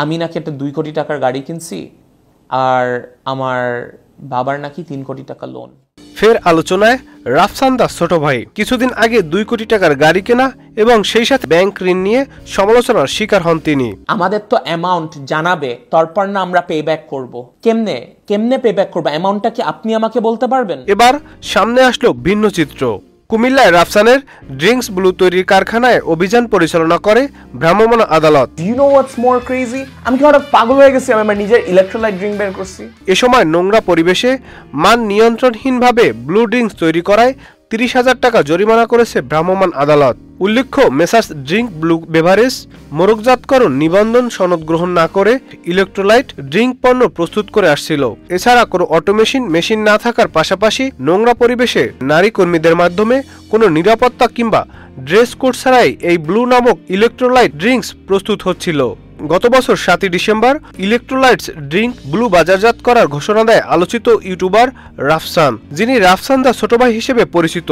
আমি নাকি একটা 2 কোটি টাকার গাড়ি কিনছি আর আমার বাবার নাকি 3 কোটি টাকা লোন। ফের আলোচনায় রাফসান দাস ছোট ভাই। কিছুদিন আগে 2 কোটি টাকার গাড়ি কেনা এবং সেই সাথে ব্যাংক ঋণ নিয়ে সমালোচনার শিকার হন তিনি। আমাদের তো অ্যামাউন্ট জানাবে, তারপর না আমরা পে ব্যাক করবো। কেমনে পে ব্যাক করবো? অ্যামাউন্টটা কি আপনি আমাকে বলতে পারবেন? এবার সামনে আসলো ভিন্ন চিত্র। কুমিল্লায় রাফসানের ড্রিঙ্কস ব্লু তৈরির কারখানায় অভিযান পরিচালনা করে ভ্রাম্যমাণ আদালত। You know what's more crazy? আমি কি হঠাৎ পাগল হয়ে গেছি? আমি আমার নিজের ইলেকট্রোলাইট ড্রিঙ্ক বের করছি। এ সময় নোংরা পরিবেশে মান নিয়ন্ত্রণহীনভাবে ব্লু ড্রিঙ্কস তৈরি করায় 30,000 টাকা জরিমানা করেছে ভ্রাম্যমাণ আদালত। উল্লেখ্য, মেসার্স ড্রিঙ্ক ব্লু বেভারেজ মোড়কজাতকরণ নিবন্ধন সনদ গ্রহণ না করে ইলেকট্রোলাইট ড্রিঙ্ক পণ্য প্রস্তুত করে আসছিল। এছাড়া কোনো মেশিন না থাকার পাশাপাশি নোংরা পরিবেশে নারী কর্মীদের মাধ্যমে কোনো নিরাপত্তা কিংবা ড্রেস কোড ছাড়াই এই ব্লু নামক ইলেকট্রোলাইট ড্রিঙ্কস প্রস্তুত হচ্ছিল। গত বছর 7 ডিসেম্বর ইলেকট্রোলাইটস ড্রিঙ্ক ব্লু বাজারজাত করার ঘোষণা দেয় আলোচিত ইউটিউবার রাফসান, যিনি রাফসান দা ছোট ভাই হিসেবে পরিচিত।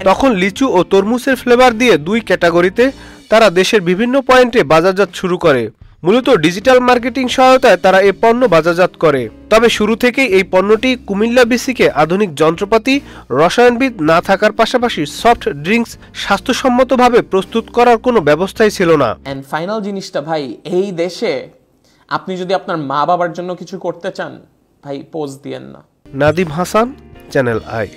তখন লিচু ও তরমুজের ফ্লেভার দিয়ে 2 ক্যাটাগরিতে তারা দেশের বিভিন্ন পয়েন্টে বাজারজাত শুরু করে। মূলত ডিজিটাল মার্কেটিং সহায়তায় তারা এই পণ্য বাজারজাত করে। তবে শুরু থেকেই এই পণ্যটি কুমিল্লা বিসিকে আধুনিক যন্ত্রপাতি, রসায়নবিদ না থাকার পাশাপাশি সফট ড্রিঙ্কস স্বাস্থ্যসম্মতভাবে প্রস্তুত করার কোনো ব্যবস্থাই ছিল না। এন্ড ফাইনাল জিনিসটা ভাই, এই দেশে আপনি যদি আপনার মা বাবার জন্য কিছু করতে চান, ভাই পোজ দিয়েন না। Nadim Hasan, channel I.